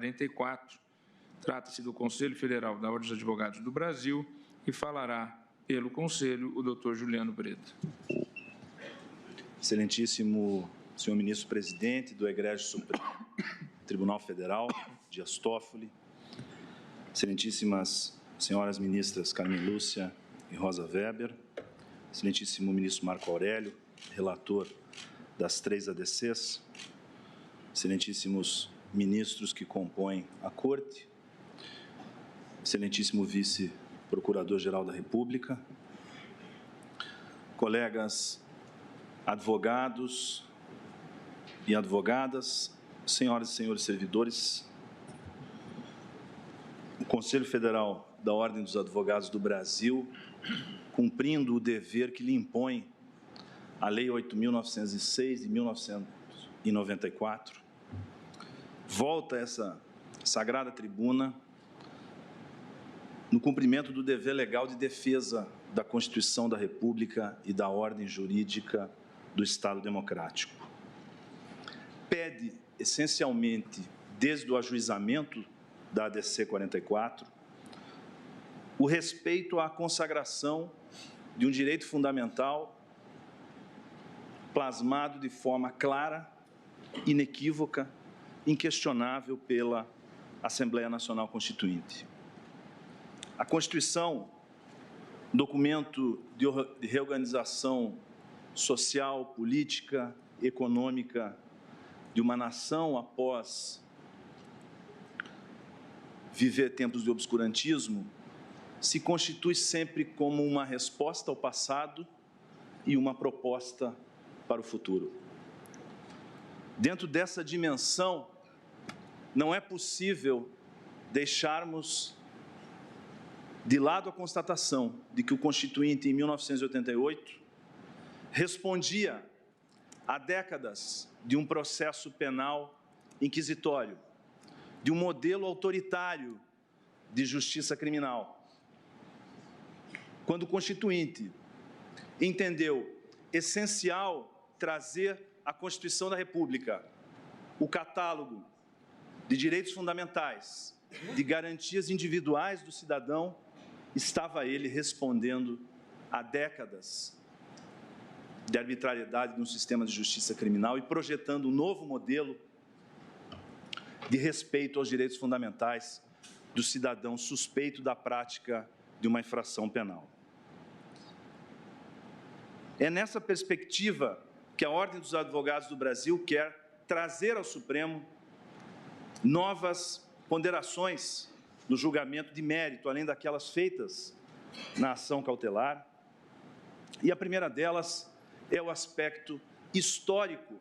44. Trata-se do Conselho Federal da Ordem dos Advogados do Brasil e falará pelo Conselho o Dr. Juliano Breda. Excelentíssimo senhor ministro-presidente do Egrégio Supremo Tribunal Federal, Dias Toffoli, excelentíssimas senhoras ministras Carmen Lúcia e Rosa Weber, excelentíssimo ministro Marco Aurélio, relator das 3 ADCs, excelentíssimos ministros que compõem a Corte, excelentíssimo vice-procurador-geral da República, colegas advogados e advogadas, senhoras e senhores servidores, o Conselho Federal da Ordem dos Advogados do Brasil, cumprindo o dever que lhe impõe a Lei 8.906 de 1994, volta a essa sagrada tribuna no cumprimento do dever legal de defesa da Constituição da República e da ordem jurídica do Estado Democrático. Pede, essencialmente, desde o ajuizamento da ADC 44, o respeito à consagração de um direito fundamental plasmado de forma clara, inequívoca, inquestionável pela Assembleia Nacional Constituinte. A Constituição, documento de reorganização social, política, econômica de uma nação após viver tempos de obscurantismo, se constitui sempre como uma resposta ao passado e uma proposta para o futuro. Dentro dessa dimensão, não é possível deixarmos de lado a constatação de que o Constituinte, em 1988, respondia a décadas de um processo penal inquisitório, de um modelo autoritário de justiça criminal. Quando o Constituinte entendeu essencial trazer à Constituição da República o catálogo de direitos fundamentais, de garantias individuais do cidadão, estava ele respondendo a décadas de arbitrariedade de um sistema de justiça criminal e projetando um novo modelo de respeito aos direitos fundamentais do cidadão suspeito da prática de uma infração penal. É nessa perspectiva que a Ordem dos Advogados do Brasil quer trazer ao Supremo novas ponderações no julgamento de mérito, além daquelas feitas na ação cautelar. E a primeira delas é o aspecto histórico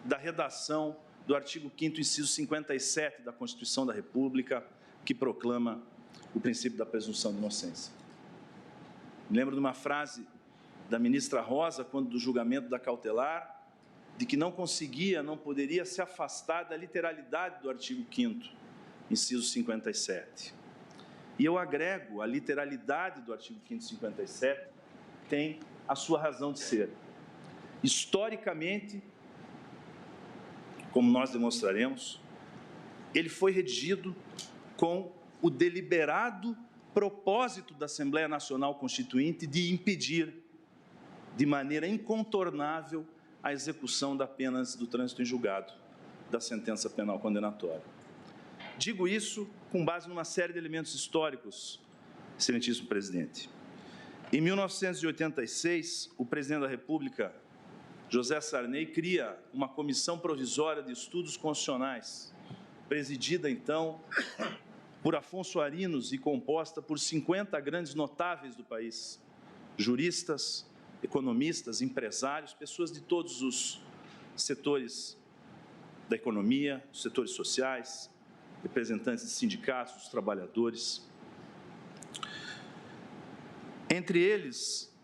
da redação do artigo 5º, inciso 57 da Constituição da República, que proclama o princípio da presunção de inocência. Me lembro de uma frase da ministra Rosa, quando do julgamento da cautelar, de que não poderia se afastar da literalidade do artigo 5º, inciso 57. E eu agrego, a literalidade do artigo 5º, 57, tem a sua razão de ser. Historicamente, como nós demonstraremos, ele foi redigido com o deliberado propósito da Assembleia Nacional Constituinte de impedir, de maneira incontornável, a execução da pena do trânsito em julgado, da sentença penal condenatória. Digo isso com base numa série de elementos históricos, excelentíssimo presidente. Em 1986, o presidente da República, José Sarney, cria uma comissão provisória de estudos constitucionais, presidida, então, por Afonso Arinos e composta por 50 grandes notáveis do país, juristas, economistas, empresários, pessoas de todos os setores da economia, os setores sociais, representantes de sindicatos, dos trabalhadores. Entre eles,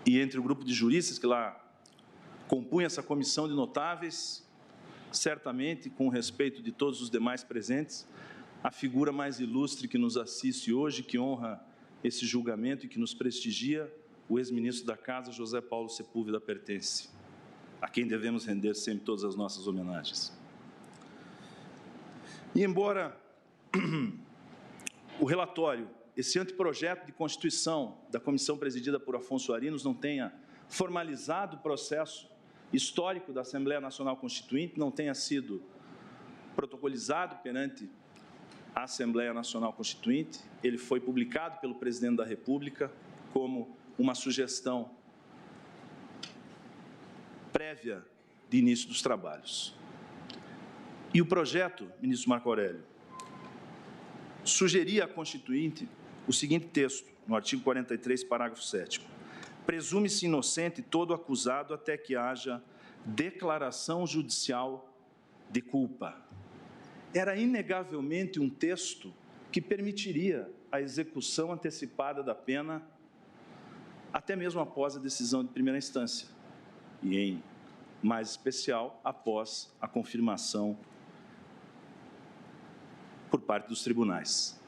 e entre o grupo de juristas que lá compunha essa comissão de notáveis, certamente, com o respeito de todos os demais presentes, a figura mais ilustre que nos assiste hoje, que honra esse julgamento e que nos prestigia, o ex-ministro da Casa, José Paulo Sepúlveda Pertence, a quem devemos render sempre todas as nossas homenagens. E embora o relatório, esse anteprojeto de Constituição da comissão presidida por Afonso Arinos não tenha formalizado o processo histórico da Assembleia Nacional Constituinte, não tenha sido protocolizado perante a Assembleia Nacional Constituinte, ele foi publicado pelo Presidente da República como uma sugestão prévia de início dos trabalhos. E o projeto, ministro Marco Aurélio, sugeria à Constituinte o seguinte texto, no artigo 43, parágrafo 7º. Presume-se inocente todo acusado até que haja declaração judicial de culpa. Era inegavelmente um texto que permitiria a execução antecipada da pena até mesmo após a decisão de primeira instância e, em mais especial, após a confirmação por parte dos tribunais.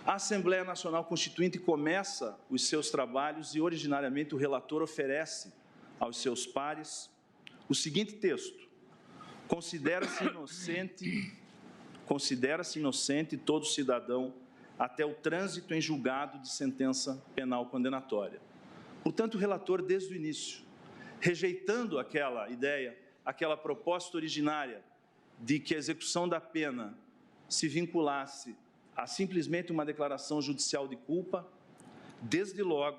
A Assembleia Nacional Constituinte começa os seus trabalhos e, originariamente, o relator oferece aos seus pares o seguinte texto: considera-se inocente todo cidadão até o trânsito em julgado de sentença penal condenatória. Portanto, o relator, desde o início, rejeitando aquela ideia, aquela proposta originária de que a execução da pena se vinculasse a simplesmente uma declaração judicial de culpa, desde logo,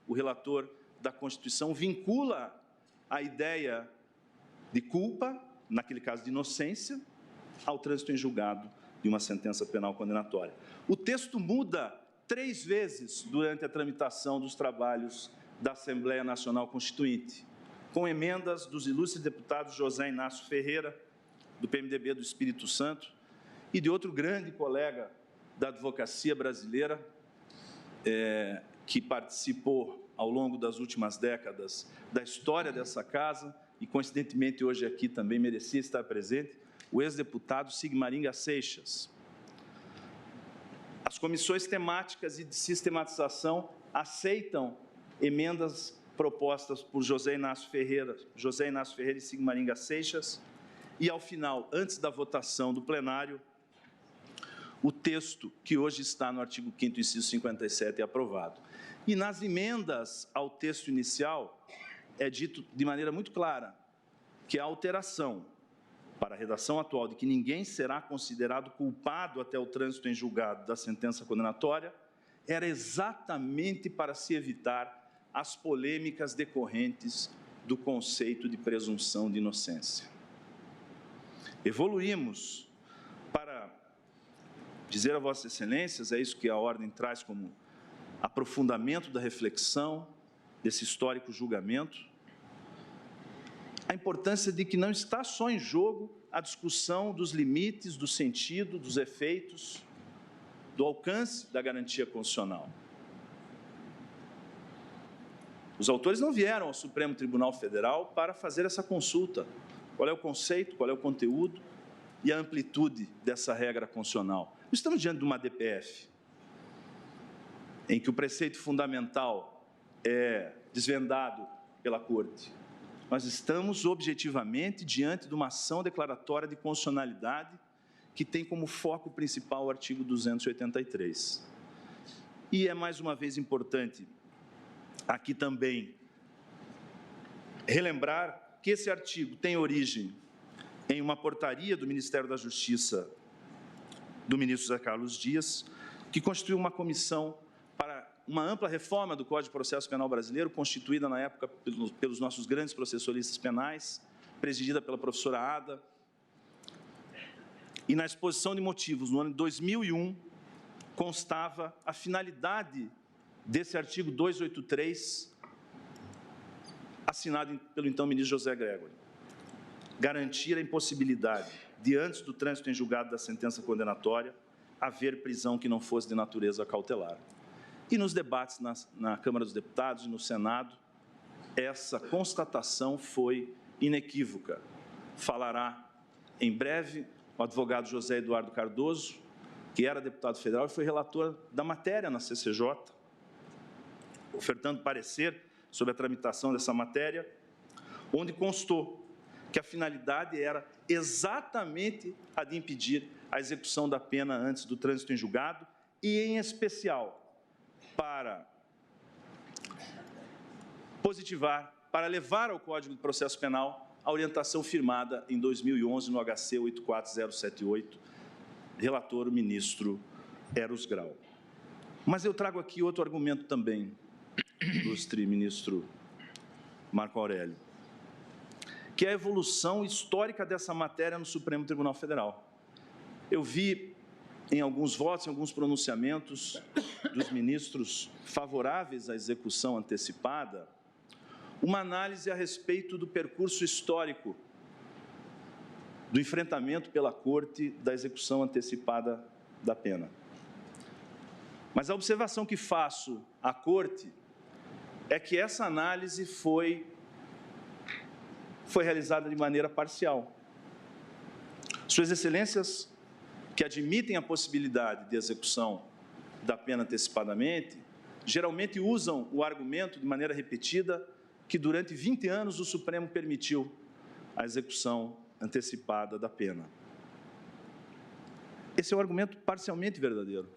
o relator da Constituição vincula a ideia de culpa, naquele caso de inocência, ao trânsito em julgado de uma sentença penal condenatória. O texto muda 3 vezes durante a tramitação dos trabalhos da Assembleia Nacional Constituinte, com emendas dos ilustres deputados José Inácio Ferreira, do PMDB do Espírito Santo, e de outro grande colega da advocacia brasileira, que participou ao longo das últimas décadas da história dessa casa e, coincidentemente, hoje aqui também merecia estar presente, o ex-deputado Sigmaringa Seixas. As comissões temáticas e de sistematização aceitam emendas propostas por José Inácio Ferreira e Sigmaringa Seixas, e, ao final, antes da votação do plenário, o texto que hoje está no artigo 5º, inciso 57, é aprovado. E nas emendas ao texto inicial, é dito de maneira muito clara que a alteração para a redação atual de que ninguém será considerado culpado até o trânsito em julgado da sentença condenatória era exatamente para se evitar as polêmicas decorrentes do conceito de presunção de inocência. Evoluímos para dizer a Vossas Excelências, é isso que a ordem traz como aprofundamento da reflexão desse histórico julgamento, a importância de que não está só em jogo a discussão dos limites, do sentido, dos efeitos, do alcance da garantia constitucional. Os autores não vieram ao Supremo Tribunal Federal para fazer essa consulta. Qual é o conceito, qual é o conteúdo e a amplitude dessa regra constitucional? Estamos diante de uma DPF, em que o preceito fundamental é desvendado pela Corte. Nós estamos objetivamente diante de uma ação declaratória de constitucionalidade que tem como foco principal o artigo 283. E é mais uma vez importante aqui também relembrar que esse artigo tem origem em uma portaria do Ministério da Justiça do ministro José Carlos Dias, que constituiu uma comissão para uma ampla reforma do Código de Processo Penal brasileiro, constituída na época pelos nossos grandes processualistas penais, presidida pela professora Ada. E na exposição de motivos, no ano de 2001, constava a finalidade desse artigo 283, assinado pelo então ministro José Gregory: garantir a impossibilidade de, antes do trânsito em julgado da sentença condenatória, haver prisão que não fosse de natureza cautelar. E nos debates na Câmara dos Deputados e no Senado, essa constatação foi inequívoca. Falará em breve o advogado José Eduardo Cardoso, que era deputado federal e foi relator da matéria na CCJ, ofertando parecer sobre a tramitação dessa matéria, onde constou que a finalidade era exatamente a de impedir a execução da pena antes do trânsito em julgado e, em especial, para positivar, para levar ao Código de Processo Penal a orientação firmada em 2011 no HC 84078, relator o ministro Eros Grau. Mas eu trago aqui outro argumento também, ilustre ministro Marco Aurélio, que é a evolução histórica dessa matéria no Supremo Tribunal Federal. Eu vi em alguns votos, em alguns pronunciamentos dos ministros favoráveis à execução antecipada, uma análise a respeito do percurso histórico do enfrentamento pela Corte da execução antecipada da pena. Mas a observação que faço à Corte é que essa análise foi realizada de maneira parcial. Suas Excelências, que admitem a possibilidade de execução da pena antecipadamente, geralmente usam o argumento de maneira repetida que durante 20 anos o Supremo permitiu a execução antecipada da pena. Esse é um argumento parcialmente verdadeiro.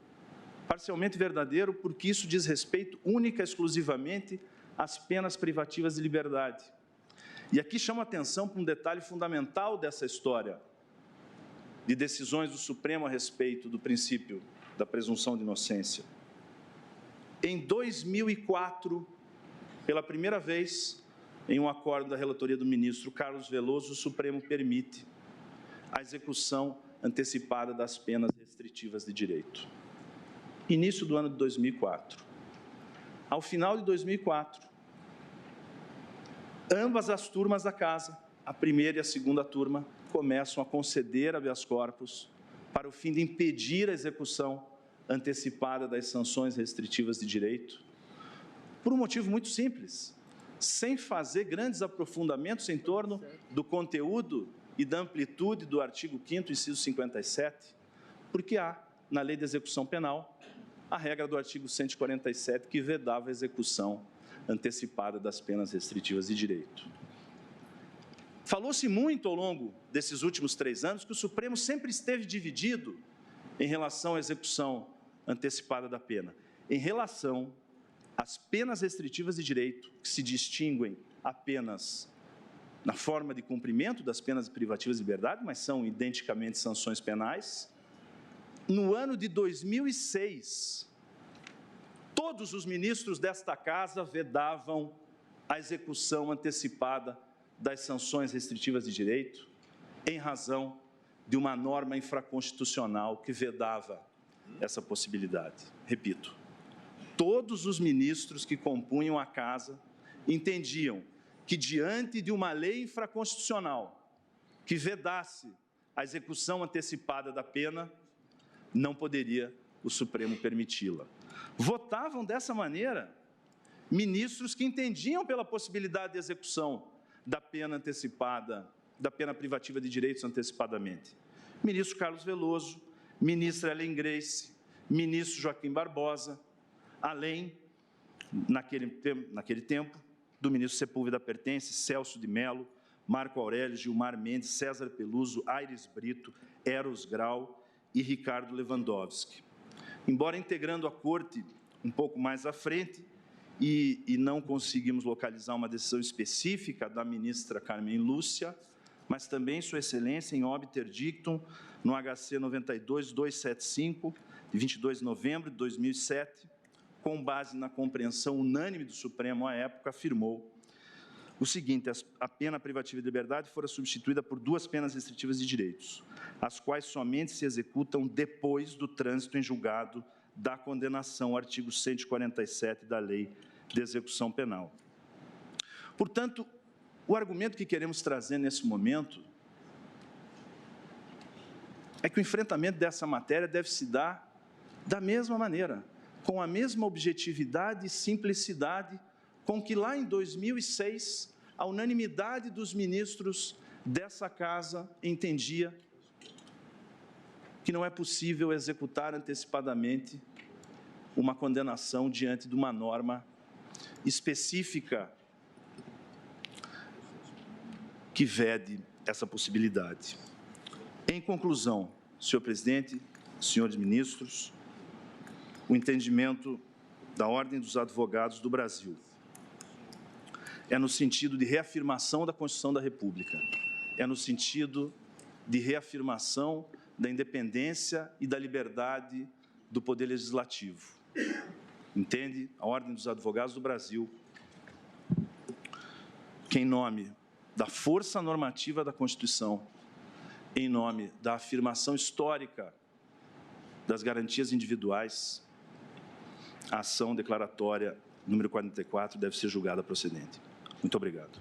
Parcialmente verdadeiro porque isso diz respeito única e exclusivamente às penas privativas de liberdade. E aqui chamo a atenção para um detalhe fundamental dessa história de decisões do Supremo a respeito do princípio da presunção de inocência. Em 2004, pela primeira vez, em um acordo da relatoria do ministro Carlos Veloso, o Supremo permite a execução antecipada das penas restritivas de direito. Início do ano de 2004. Ao final de 2004, ambas as turmas da Casa, a primeira e a segunda turma, começam a conceder habeas corpus para o fim de impedir a execução antecipada das sanções restritivas de direito, por um motivo muito simples, sem fazer grandes aprofundamentos em torno do conteúdo e da amplitude do artigo 5º, inciso 57, porque há, na Lei de Execução Penal, a regra do artigo 147, que vedava a execução antecipada das penas restritivas de direito. Falou-se muito ao longo desses últimos 3 anos que o Supremo sempre esteve dividido em relação à execução antecipada da pena, em relação às penas restritivas de direito, que se distinguem apenas na forma de cumprimento das penas privativas de liberdade, mas são identicamente sanções penais. No ano de 2006, todos os ministros desta Casa vedavam a execução antecipada das sanções restritivas de direito, em razão de uma norma infraconstitucional que vedava essa possibilidade. Repito, todos os ministros que compunham a Casa entendiam que, diante de uma lei infraconstitucional que vedasse a execução antecipada da pena, não poderia o Supremo permiti-la. Votavam dessa maneira ministros que entendiam pela possibilidade de execução da pena antecipada, da pena privativa de direitos antecipadamente. Ministro Carlos Veloso, ministra Ellen Grace, ministro Joaquim Barbosa, além, naquele tempo, do ministro Sepúlveda Pertence, Celso de Mello, Marco Aurélio, Gilmar Mendes, César Peluso, Aires Brito, Eros Grau e Ricardo Lewandowski. Embora integrando a Corte um pouco mais à frente, e não conseguimos localizar uma decisão específica da ministra Carmen Lúcia, mas também, Sua Excelência, em obiter dictum, no HC 92.275, de 22 de novembro de 2007, com base na compreensão unânime do Supremo à época, afirmou o seguinte: a pena privativa de liberdade fora substituída por 2 penas restritivas de direitos, as quais somente se executam depois do trânsito em julgado da condenação, artigo 147 da Lei de Execução Penal. Portanto, o argumento que queremos trazer nesse momento é que o enfrentamento dessa matéria deve se dar da mesma maneira, com a mesma objetividade e simplicidade com que lá em 2006 a unanimidade dos ministros dessa Casa entendia que não é possível executar antecipadamente uma condenação diante de uma norma específica que vede essa possibilidade. Em conclusão, senhor presidente, senhores ministros, o entendimento da Ordem dos Advogados do Brasil é no sentido de reafirmação da Constituição da República, é no sentido de reafirmação da independência e da liberdade do Poder Legislativo. Entende a Ordem dos Advogados do Brasil que, em nome da força normativa da Constituição, em nome da afirmação histórica das garantias individuais, a ação declaratória número 44 deve ser julgada procedente. Muito obrigado.